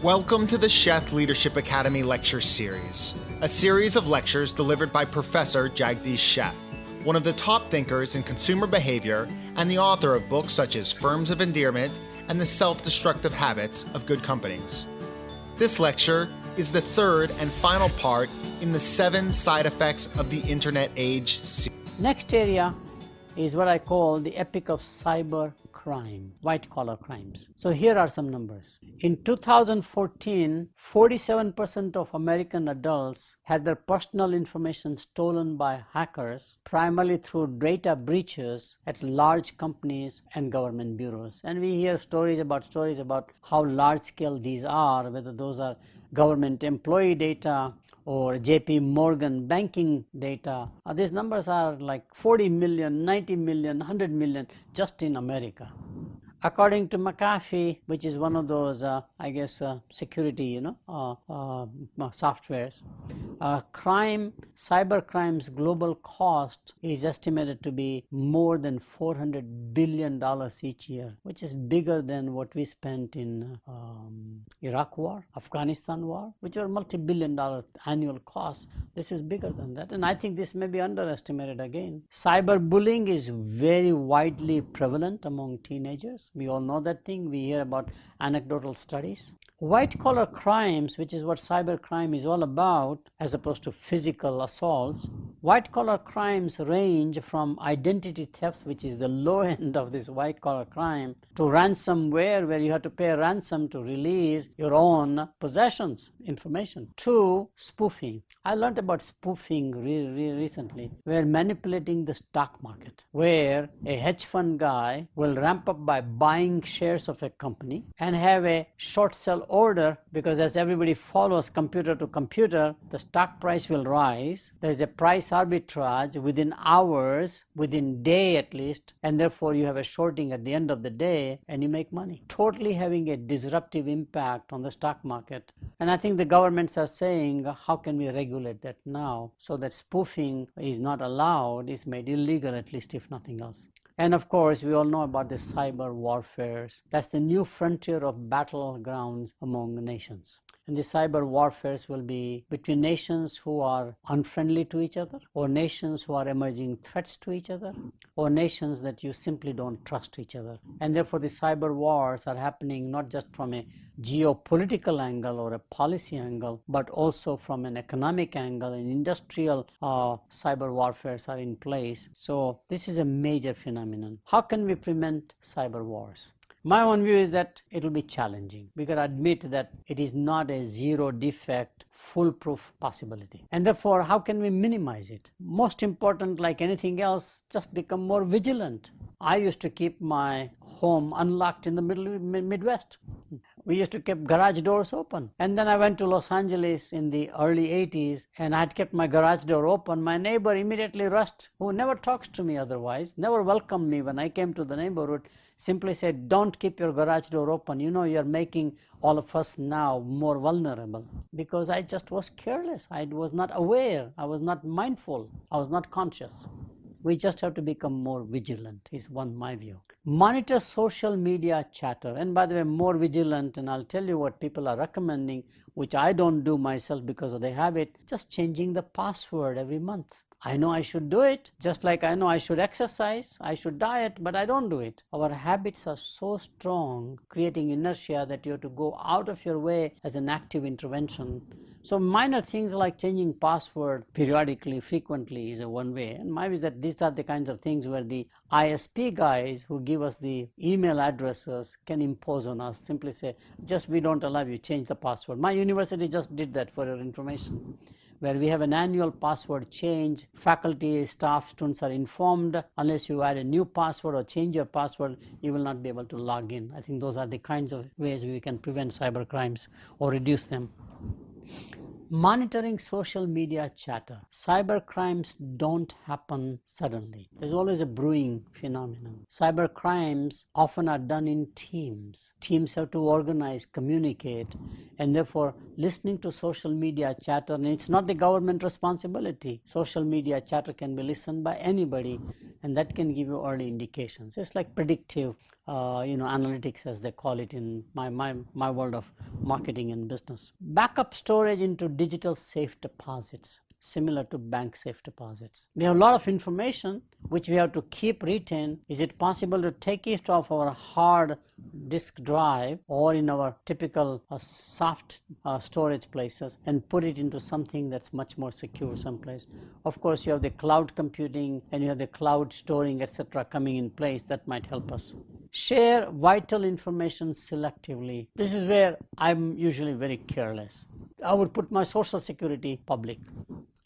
Welcome to the Sheth Leadership Academy Lecture Series, a series of lectures delivered by Professor Jagdish Sheth, one of the top thinkers in consumer behavior and the author of books such as Firms of Endearment and The Self-Destructive Habits of Good Companies. This lecture is the third and final part in the 7 Side Effects of the Internet Age series. Next area is what I call the epic of cyber crime, white-collar crimes. So here are some numbers. In 2014, 47% of American adults had their personal information stolen by hackers, primarily through data breaches at large companies and government bureaus. And we hear stories about how large-scale these are, whether those are government employee data or JP Morgan banking data. These numbers are like 40 million, 90 million, 100 million just in America. According to McAfee, which is one of those, security, softwares, cyber crime's global cost is estimated to be more than $400 billion each year, which is bigger than what we spent in Iraq war, Afghanistan war, which were multi-billion-dollar annual costs. This is bigger than that, and I think this may be underestimated again. Cyberbullying is very widely prevalent among teenagers. We all know that thing. We hear about anecdotal studies. White-collar crimes, which is what cybercrime is all about, as opposed to physical assaults, white-collar crimes range from identity theft, which is the low end of this white-collar crime, to ransomware, where you have to pay a ransom to release your own possessions, information, to spoofing. I learned about spoofing recently, where manipulating the stock market, where a hedge fund guy will ramp up by buying shares of a company and have a short sell order, because as everybody follows computer to computer, the stock price will rise. There is a price arbitrage within hours, within day at least, and therefore you have a shorting at the end of the day and you make money. Totally having a disruptive impact on the stock market. And I think the governments are saying, how can we regulate that now so that spoofing is not allowed, is made illegal, at least if nothing else. And of course, we all know about the cyber warfares. That's the new frontier of battlegrounds among nations. And the cyber warfares will be between nations who are unfriendly to each other, or nations who are emerging threats to each other, or nations that you simply don't trust each other. And therefore, the cyber wars are happening not just from a geopolitical angle or a policy angle, but also from an economic angle, and industrial cyber warfares are in place. So this is a major phenomenon. How can we prevent cyber wars? My own view is that it will be challenging. We can admit that it is not a zero defect, foolproof possibility. And therefore, how can we minimize it? Most important, like anything else, just become more vigilant. I used to keep my home unlocked in the Midwest. We used to keep garage doors open. And then I went to Los Angeles in the early 80s, and I had kept my garage door open. My neighbor immediately rushed, who never talks to me otherwise, never welcomed me when I came to the neighborhood, simply said, "Don't keep your garage door open. You know, you're making all of us now more vulnerable." Because I just was careless. I was not aware. I was not mindful. I was not conscious. We just have to become more vigilant, is my view. Monitor social media chatter. And by the way, more vigilant, and I'll tell you what people are recommending, which I don't do myself because of the habit, just changing the password every month. I know I should do it, just like I know I should exercise, I should diet, but I don't do it. Our habits are so strong, creating inertia, that you have to go out of your way as an active intervention. So minor things like changing password periodically, frequently is one way. And my view is that these are the kinds of things where the ISP guys who give us the email addresses can impose on us. Simply say, just we don't allow you, change the password. My university just did that, for your information, where we have an annual password change. Faculty, staff, students are informed. Unless you add a new password or change your password, you will not be able to log in. I think those are the kinds of ways we can prevent cyber crimes or reduce them. Monitoring social media chatter. Cyber crimes don't happen suddenly. There's always a brewing phenomenon. Cyber crimes often are done in teams. Teams have to organize, communicate, and therefore listening to social media chatter, and it's not the government responsibility. Social media chatter can be listened by anybody, and that can give you early indications. It's like predictive analytics, as they call it in my world of marketing and business. Backup storage into digital safe deposits, similar to bank safe deposits. We have a lot of information which we have to keep retained. Is it possible to take it off our hard disk drive or in our typical soft storage places and put it into something that's much more secure someplace? Of course, you have the cloud computing and you have the cloud storing, etc., coming in place that might help us. Share vital information selectively. This is where I'm usually very careless. I would put my social security public.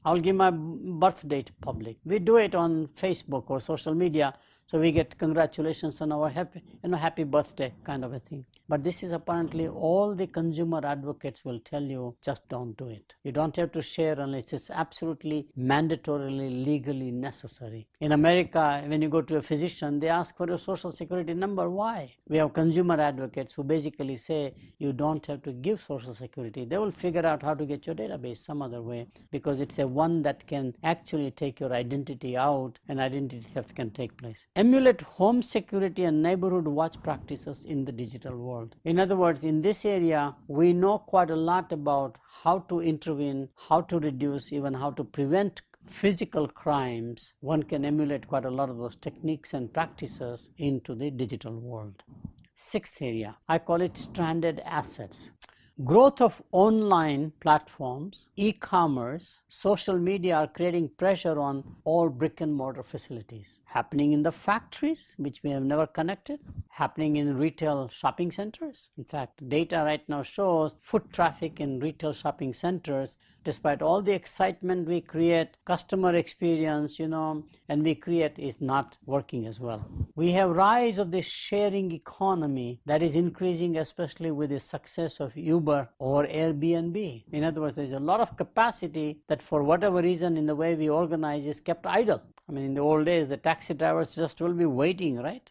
I'll give my birth date public. We do it on Facebook or social media, so we get congratulations on our happy birthday kind of a thing. But this is apparently all the consumer advocates will tell you, just don't do it. You don't have to share unless it's absolutely mandatorily legally necessary. In America, when you go to a physician, they ask for your social security number. Why? We have consumer advocates who basically say you don't have to give social security. They will figure out how to get your database some other way, because it's a one that can actually take your identity out and identity theft can take place. Emulate home security and neighborhood watch practices in the digital world. In other words, in this area, we know quite a lot about how to intervene, how to reduce, even how to prevent physical crimes. One can emulate quite a lot of those techniques and practices into the digital world. Sixth area, I call it stranded assets. Growth of online platforms, e-commerce, social media are creating pressure on all brick and mortar facilities. Happening in the factories, which we have never connected, happening in retail shopping centers. In fact, data right now shows foot traffic in retail shopping centers, despite all the excitement we create, customer experience, and we create, is not working as well. We have rise of this sharing economy that is increasing, especially with the success of Uber or Airbnb. In other words, there's a lot of capacity that for whatever reason in the way we organize is kept idle. I mean, in the old days, the taxi drivers just will be waiting, right?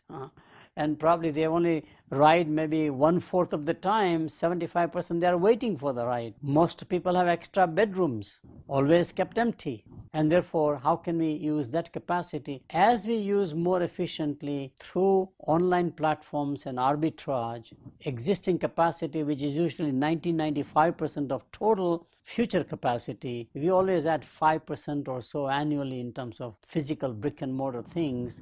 And probably they only ride maybe 1/4 of the time, 75% they are waiting for the ride. Most people have extra bedrooms, always kept empty. And therefore, how can we use that capacity as we use more efficiently through online platforms and arbitrage, existing capacity, which is usually 90-95% of total future capacity. We always add 5% or so annually in terms of physical brick and mortar things.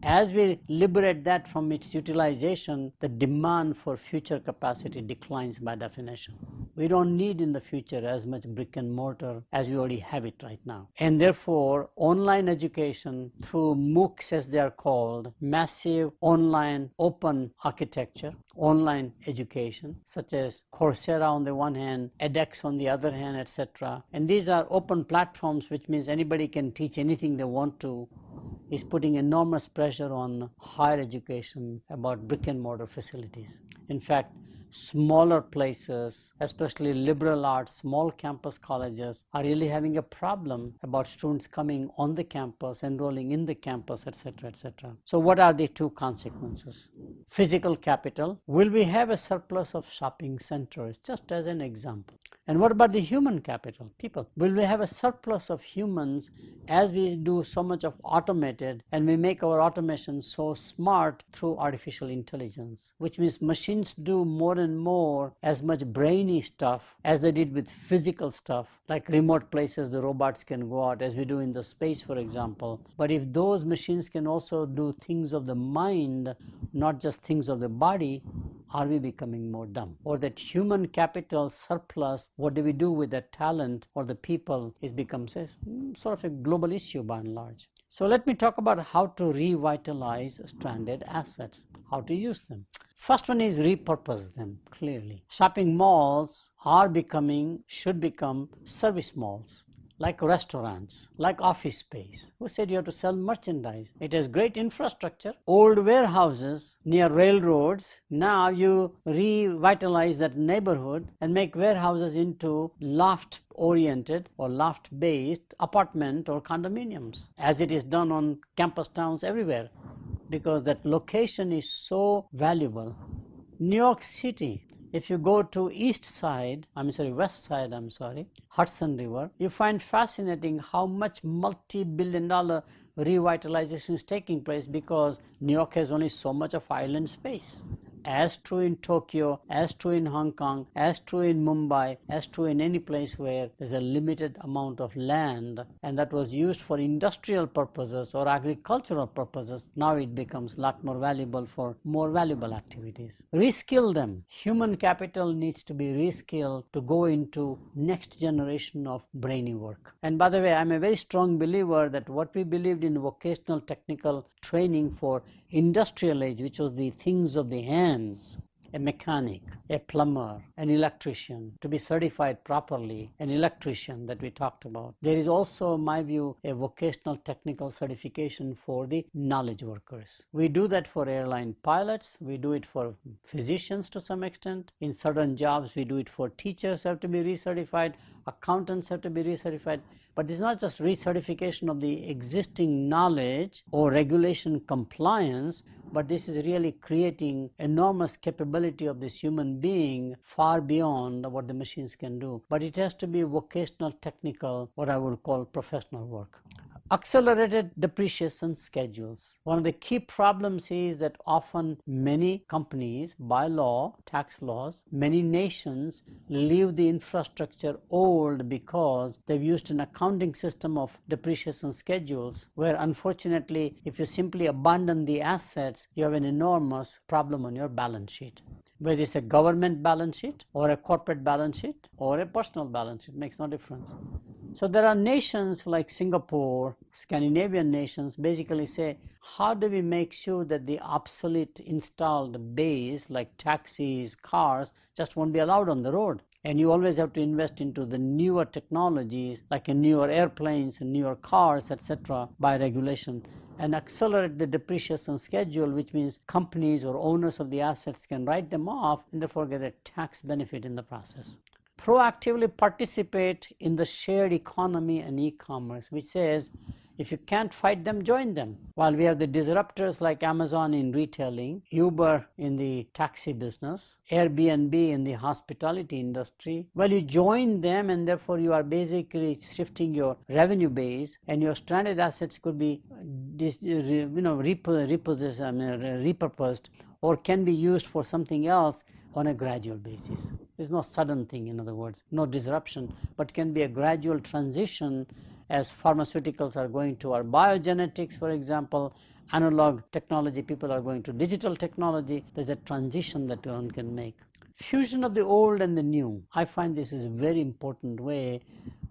As we liberate that from its utilization, the demand for future capacity declines by definition. We don't need in the future as much brick and mortar as we already have it right now. And therefore, online education through MOOCs, as they are called, massive online open architecture, online education, such as Coursera on the one hand, edX on the other hand, etc. And these are open platforms, which means anybody can teach anything they want to, is putting enormous pressure on higher education about brick and mortar facilities. In fact, smaller places, especially liberal arts, small campus colleges, are really having a problem about students coming on the campus, enrolling in the campus, etc., etc. So what are the two consequences? Physical capital. Will we have a surplus of shopping centers, just as an example? And what about the human capital, people? Will we have a surplus of humans as we do so much of automated and we make our automation so smart through artificial intelligence, which means machines do more and more as much brainy stuff as they did with physical stuff, like remote places the robots can go out, as we do in the space, for example. But if those machines can also do things of the mind, not just things of the body, are we becoming more dumb? Or that human capital surplus, what do we do with that talent or the people, is becomes a sort of a global issue by and large. So let me talk about how to revitalize stranded assets, how to use them. First one is repurpose them clearly. Shopping malls should become service malls, like restaurants, like office space. Who said you have to sell merchandise? It has great infrastructure, old warehouses near railroads. Now you revitalize that neighborhood and make warehouses into loft-oriented or loft-based apartment or condominiums, as it is done on campus towns everywhere, because that location is so valuable. New York City, If you go to west side, Hudson River, you find fascinating how much multi-billion-dollar revitalization is taking place because New York has only so much of island space. As true in Tokyo, as true in Hong Kong, as true in Mumbai, as true in any place where there's a limited amount of land and that was used for industrial purposes or agricultural purposes, now it becomes a lot more valuable for more valuable activities. Reskill them. Human capital needs to be reskilled to go into next generation of brainy work. And by the way, I'm a very strong believer that what we believed in vocational technical training for industrial age, which was the things of the hands, a mechanic, a plumber, an electrician, to be certified properly, an electrician that we talked about. There is also, in my view, a vocational technical certification for the knowledge workers. We do that for airline pilots, we do it for physicians to some extent. In certain jobs, we do it for teachers have to be recertified, accountants have to be recertified. But it's not just recertification of the existing knowledge or regulation compliance, but this is really creating enormous capability of this human being far beyond what the machines can do. But it has to be vocational, technical, what I would call professional work. Accelerated depreciation schedules. One of the key problems is that often many companies, by law, tax laws, many nations leave the infrastructure old because they've used an accounting system of depreciation schedules where unfortunately if you simply abandon the assets, you have an enormous problem on your balance sheet. Whether it's a government balance sheet or a corporate balance sheet or a personal balance sheet, makes no difference. So there are nations like Singapore, Scandinavian nations basically say, how do we make sure that the obsolete installed base like taxis, cars just won't be allowed on the road? And you always have to invest into the newer technologies like in newer airplanes and newer cars, etc. by regulation, and accelerate the depreciation schedule, which means companies or owners of the assets can write them off and therefore get a tax benefit in the process. Proactively participate in the shared economy and e-commerce, which says if you can't fight them, join them. While we have the disruptors like Amazon in retailing, Uber in the taxi business, Airbnb in the hospitality industry, well, you join them and therefore you are basically shifting your revenue base and your stranded assets could be repurposed or can be used for something else on a gradual basis. There's no sudden thing, in other words, no disruption, but can be a gradual transition as pharmaceuticals are going to our biogenetics, for example, analog technology, people are going to digital technology. There's a transition that one can make. Fusion of the old and the new. I find this is a very important way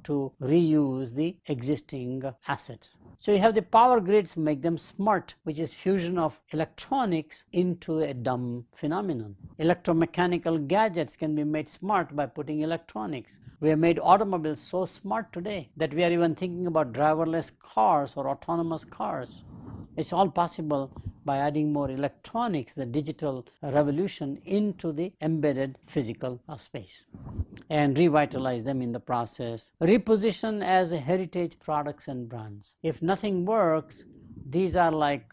to reuse the existing assets. So you have the power grids, make them smart, which is fusion of electronics into a dumb phenomenon. Electromechanical gadgets can be made smart by putting electronics. We have made automobiles so smart today that we are even thinking about driverless cars or autonomous cars. It's all possible by adding more electronics, the digital revolution, into the embedded physical space and revitalize them in the process. Reposition as heritage products and brands. If nothing works, these are like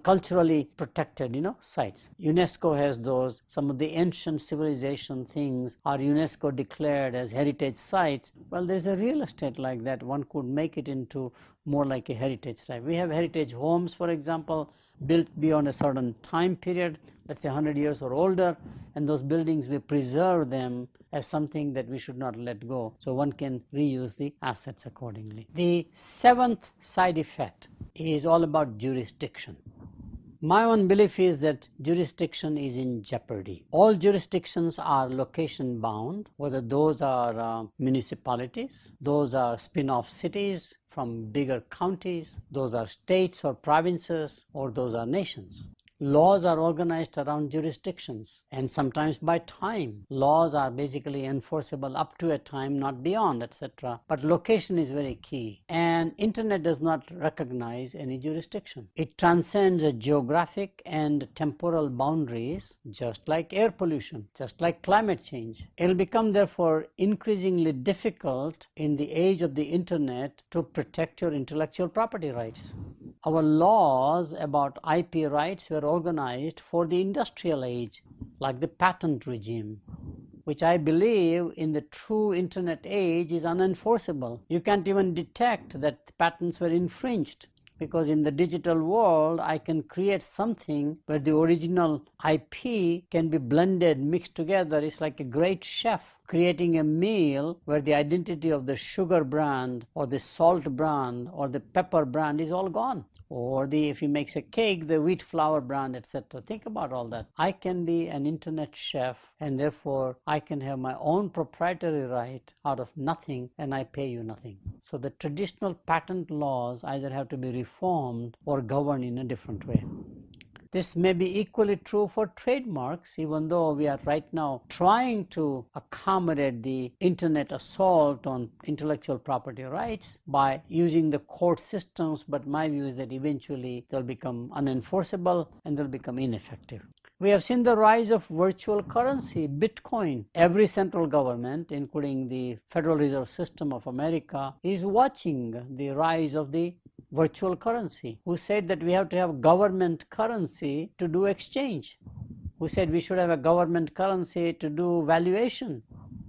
culturally protected sites. UNESCO has those. Some of the ancient civilization things are UNESCO declared as heritage sites. Well, there's a real estate like that. One could make it into more like a heritage site. We have heritage homes, for example, built beyond a certain time period, let's say 100 years or older, and those buildings, we preserve them as something that we should not let go. So one can reuse the assets accordingly. The seventh side effect is all about jurisdiction. My own belief is that jurisdiction is in jeopardy. All jurisdictions are location bound, whether those are municipalities, those are spin-off cities from bigger counties, those are states or provinces, or those are nations. Laws are organized around jurisdictions and sometimes by time. Laws are basically enforceable up to a time, not beyond, etc. But location is very key. And internet does not recognize any jurisdiction. It transcends geographic and temporal boundaries, just like air pollution, just like climate change. It will become therefore increasingly difficult in the age of the internet to protect your intellectual property rights. Our laws about IP rights were organized for the industrial age, like the patent regime, which I believe in the true internet age is unenforceable. You can't even detect that patents were infringed, because in the digital world I can create something where the original IP can be blended, mixed together. It's like a great chef creating a meal where the identity of the sugar brand or the salt brand or the pepper brand is all gone. Or if he makes a cake, the wheat flour brand, etc. Think about all that. I can be an internet chef, and therefore I can have my own proprietary right out of nothing, and I pay you nothing. So the traditional patent laws either have to be reformed or governed in a different way. This may be equally true for trademarks, even though we are right now trying to accommodate the internet assault on intellectual property rights by using the court systems, but my view is that eventually they'll become unenforceable and they'll become ineffective. We have seen the rise of virtual currency, Bitcoin. Every central government, including the Federal Reserve System of America, is watching the rise of the virtual currency. Who said that we have to have government currency to do exchange? Who said we should have a government currency to do valuation?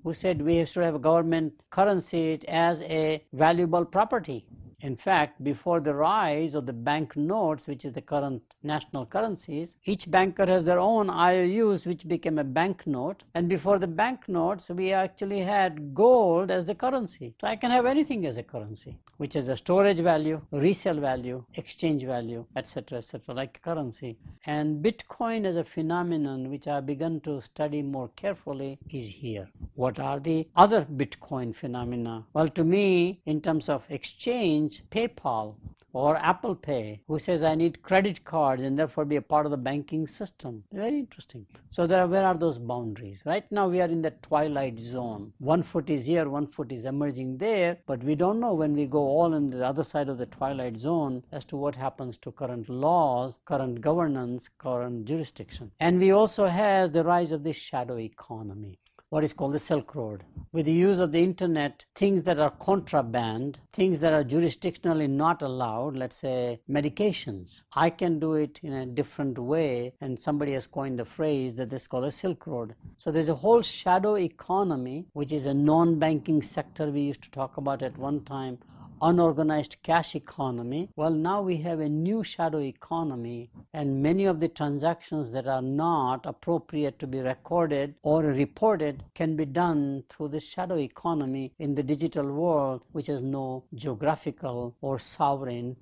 Who said we should have a government currency as a valuable property? In fact, before the rise of the bank notes, which is the current national currencies, each banker has their own IOUs, which became a banknote. And before the banknotes, we actually had gold as the currency. So I can have anything as a currency, which has a storage value, resale value, exchange value, etc., like currency. And Bitcoin as a phenomenon, which I've begun to study more carefully, is here. What are the other Bitcoin phenomena? Well, to me, in terms of exchange, PayPal or Apple Pay, who says I need credit cards and therefore be a part of the banking system. Very interesting. So where are those boundaries? Right now we are in the twilight zone. One foot is here, one foot is emerging there, but we don't know when we go all on the other side of the twilight zone as to what happens to current laws, current governance, current jurisdiction. And we also have the rise of the shadow economy, what is called the Silk Road. With the use of the internet, things that are contraband, things that are jurisdictionally not allowed, let's say medications, I can do it in a different way, and somebody has coined the phrase that this is called a Silk Road. So there's a whole shadow economy, which is a non-banking sector we used to talk about at one time, unorganized cash economy. Well, now we have a new shadow economy, and many of the transactions that are not appropriate to be recorded or reported can be done through this shadow economy in the digital world, which has no geographical or sovereign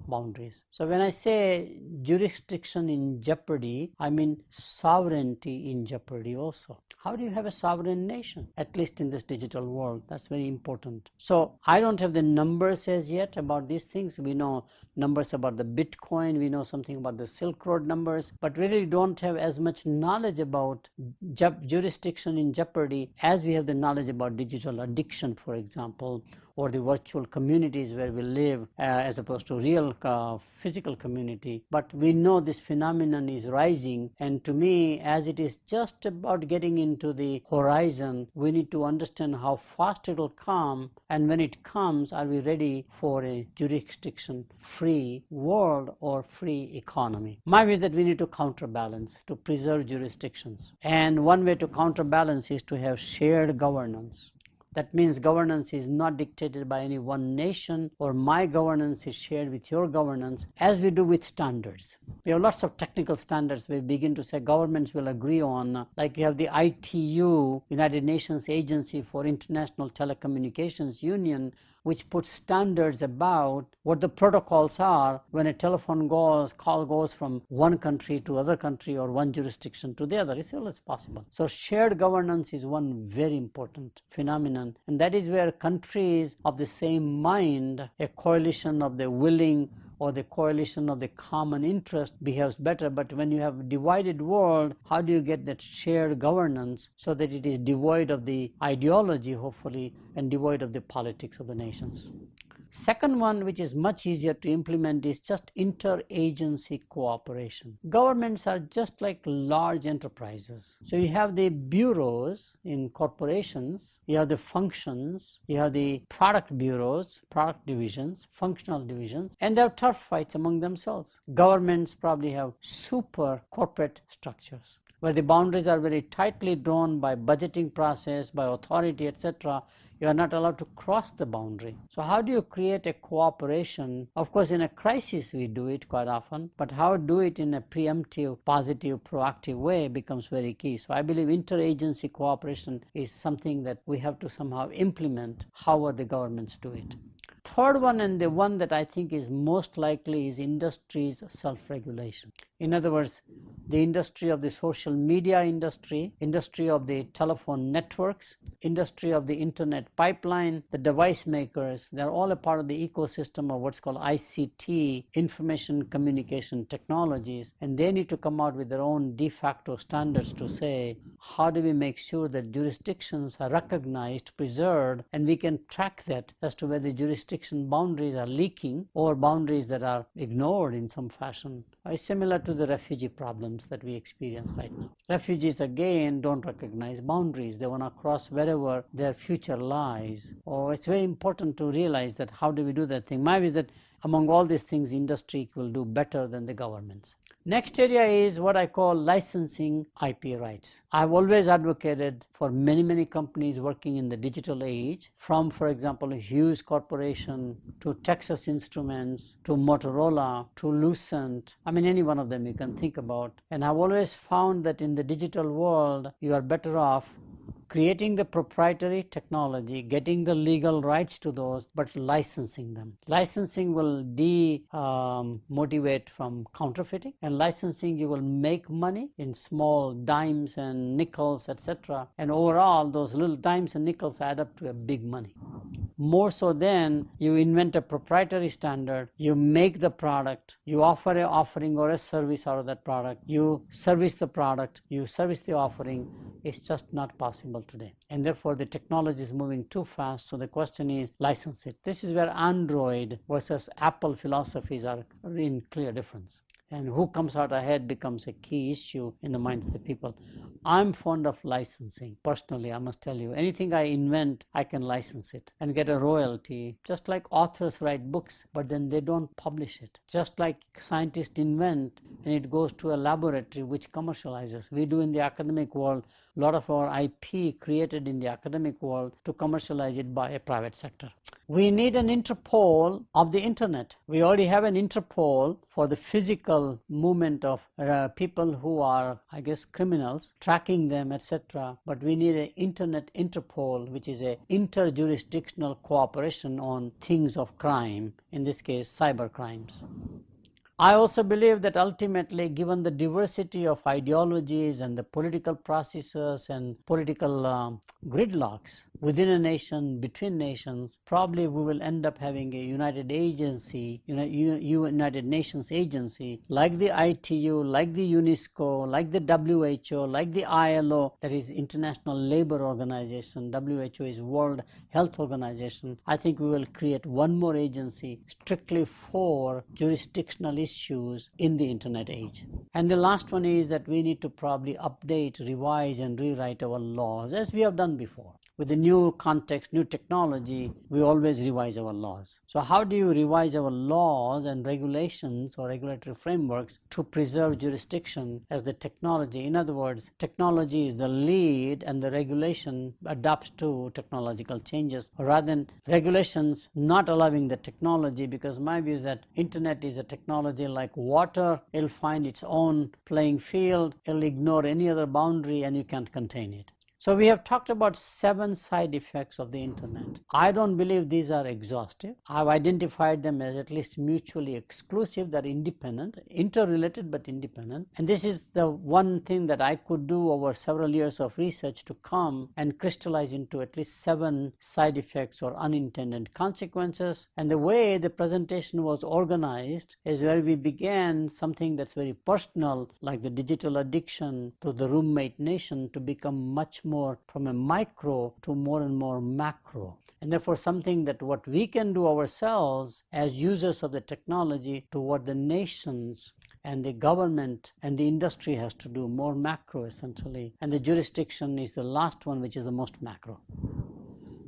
boundaries. So when I say jurisdiction in jeopardy, I mean sovereignty in jeopardy also. How do you have a sovereign nation, at least in this digital world? That's very important. So I don't have the numbers as yet about these things. We know numbers about the Bitcoin, we know something about the Silk Road numbers, but really don't have as much knowledge about jurisdiction in jeopardy as we have the knowledge about digital addiction, for example, or the virtual communities where we live as opposed to real physical community. But we know this phenomenon is rising, and to me, as it is just about getting into the horizon, we need to understand how fast it will come, and when it comes, are we ready for a jurisdiction-free world or free economy? My view is that we need to counterbalance, to preserve jurisdictions. And one way to counterbalance is to have shared governance. That means governance is not dictated by any one nation, or my governance is shared with your governance, as we do with standards. We have lots of technical standards we begin to say governments will agree on, like you have the ITU, United Nations Agency for International Telecommunications Union, which puts standards about what the protocols are when a telephone call goes from one country to other country or one jurisdiction to the other. It's always possible. So shared governance is one very important phenomenon, and that is where countries of the same mind, a coalition of the willing or the coalition of the common interest behaves better. But when you have a divided world, how do you get that shared governance so that it is devoid of the ideology, hopefully, and devoid of the politics of the nations? Second one, which is much easier to implement, is just interagency cooperation. Governments are just like large enterprises. So you have the bureaus in corporations, you have the functions, you have the product bureaus, product divisions, functional divisions, and they have turf fights among themselves. Governments probably have super corporate structures where the boundaries are very tightly drawn by budgeting process, by authority, etc. You are not allowed to cross the boundary. So how do you create a cooperation? Of course, in a crisis we do it quite often, but how to do it in a preemptive, positive, proactive way becomes very key. So I believe interagency cooperation is something that we have to somehow implement, however the governments do it. Third one, and the one that I think is most likely, is industry's self-regulation. In other words, the industry of the social media industry, industry of the telephone networks, industry of the internet pipeline, the device makers, they're all a part of the ecosystem of what's called ICT, information communication technologies, and they need to come out with their own de facto standards to say, how do we make sure that jurisdictions are recognized, preserved, and we can track that as to whether jurisdiction boundaries are leaking or boundaries that are ignored in some fashion. Is similar to the refugee problems that we experience right now. Refugees again don't recognize boundaries. They want to cross wherever their future lies. It's very important to realize that how do we do that thing. My view is that among all these things, industry will do better than the governments. Next area is what I call licensing IP rights. I've always advocated for many companies working in the digital age, from, for example, Hughes Corporation to Texas Instruments to Motorola to Lucent. I mean, any one of them you can think about. And I've always found that in the digital world, you are better off creating the proprietary technology, getting the legal rights to those, but licensing them. Licensing will demotivate from counterfeiting, and licensing you will make money in small dimes and nickels, etc. And overall, those little dimes and nickels add up to a big money. More so than you invent a proprietary standard, you make the product, you offer an offering or a service out of that product, you service the product, you service the offering. It's just not possible today, and therefore the technology is moving too fast. So the question is, license it. This is where Android versus Apple philosophies are in clear difference, and who comes out ahead becomes a key issue in the minds of the people. I'm fond of licensing. Personally, I must tell you, anything I invent, I can license it and get a royalty, just like authors write books, but then they don't publish it. Just like scientists invent and it goes to a laboratory which commercializes. We do in the academic world, a lot of our IP created in the academic world to commercialize it by a private sector. We need an Interpol of the internet. We already have an Interpol for the physical movement of people who are, I guess, criminals, tracking them, etc. But we need an internet Interpol, which is a interjurisdictional cooperation on things of crime, in this case, cyber crimes. I also believe that ultimately, given the diversity of ideologies and the political processes and political gridlocks within a nation, between nations, probably we will end up having a United Agency, United Nations agency, like the ITU, like the UNESCO, like the WHO, like the ILO, that is International Labour Organization, WHO is World Health Organization. I think we will create one more agency strictly for jurisdictional issues in the internet age. And the last one is that we need to probably update, revise, and rewrite our laws, as we have done before. With the new context, new technology, we always revise our laws. So how do you revise our laws and regulations or regulatory frameworks to preserve jurisdiction as the technology? In other words, technology is the lead and the regulation adapts to technological changes, rather than regulations not allowing the technology, because my view is that internet is a technology like water. It'll find its own playing field, it'll ignore any other boundary, and you can't contain it. So we have talked about 7 side effects of the internet. I don't believe these are exhaustive. I've identified them as at least mutually exclusive, that are independent, interrelated but independent. And this is the one thing that I could do over several years of research to come and crystallize into at least 7 side effects or unintended consequences. And the way the presentation was organized is where we began something that's very personal, like the digital addiction, to the roommate nation, to become much more from a micro to more and more macro. And therefore something that what we can do ourselves as users of the technology to what the nations and the government and the industry has to do, more macro essentially. And the jurisdiction is the last one, which is the most macro.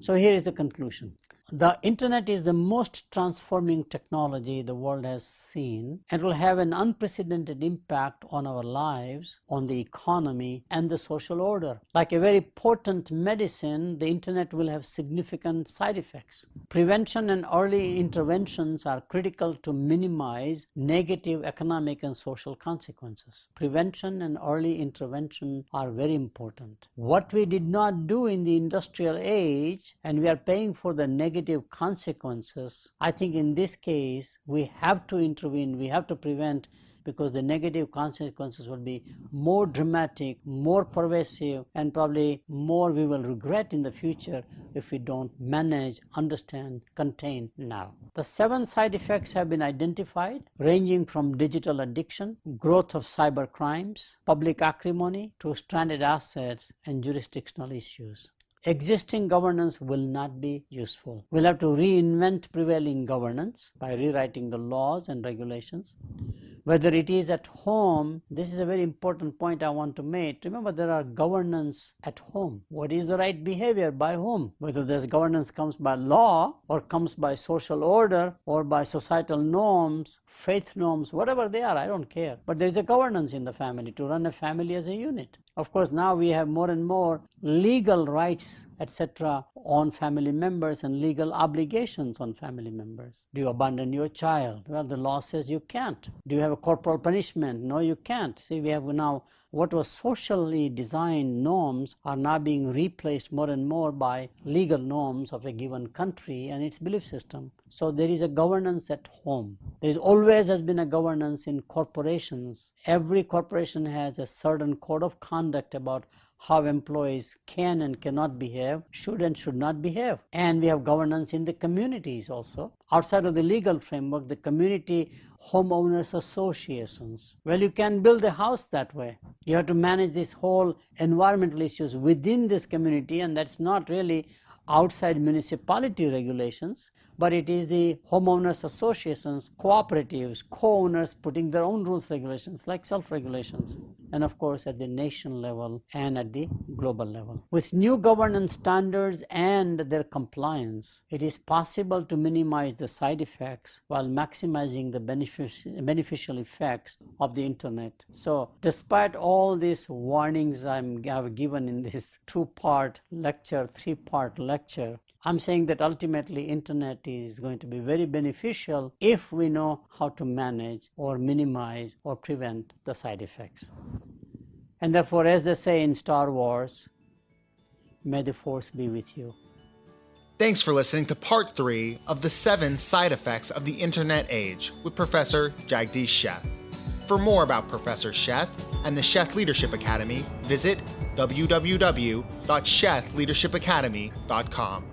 So here is the conclusion. The internet is the most transforming technology the world has seen and will have an unprecedented impact on our lives, on the economy and the social order. Like a very potent medicine, the internet will have significant side effects. Prevention and early interventions are critical to minimize negative economic and social consequences. Prevention and early intervention are very important. What we did not do in the industrial age, and we are paying for the negative consequences, I think in this case we have to intervene, we have to prevent, because the negative consequences will be more dramatic, more pervasive, and probably more we will regret in the future if we don't manage, understand, contain now. The 7 side effects have been identified, ranging from digital addiction, growth of cyber crimes, public acrimony, to stranded assets and jurisdictional issues. Existing governance will not be useful. We'll have to reinvent prevailing governance by rewriting the laws and regulations. Whether it is at home, this is a very important point I want to make. Remember, there are governance at home. What is the right behavior by whom? Whether this governance comes by law or comes by social order or by societal norms, faith norms, whatever they are, I don't care. But there is a governance in the family to run a family as a unit. Of course, now we have more and more legal rights, etc., on family members and legal obligations on family members. Do you abandon your child? Well, the law says you can't. Do you have a corporal punishment? No, you can't. See, we have now what was socially designed norms are now being replaced more and more by legal norms of a given country and its belief system. So there is a governance at home. There is always has been a governance in corporations. Every corporation has a certain code of conduct about how employees can and cannot behave, should and should not behave. And we have governance in the communities also. Outside of the legal framework, the community homeowners associations. Well, you can build a house that way. You have to manage this whole environmental issues within this community, and that's not really outside municipality regulations, but it is the homeowners associations, cooperatives, co-owners putting their own rules, regulations like self-regulations, and of course at the nation level and at the global level. With new governance standards and their compliance, it is possible to minimize the side effects while maximizing the beneficial effects of the internet. So despite all these warnings I've given in this 2-part lecture, 3-part lecture, I'm saying that ultimately internet is going to be very beneficial if we know how to manage or minimize or prevent the side effects. And therefore, as they say in Star Wars, may the Force be with you. Thanks for listening to Part 3 of the 7 Side Effects of the Internet Age with Professor Jagdish Sheth. For more about Professor Sheth and the Sheth Leadership Academy, visit www.shethleadershipacademy.com.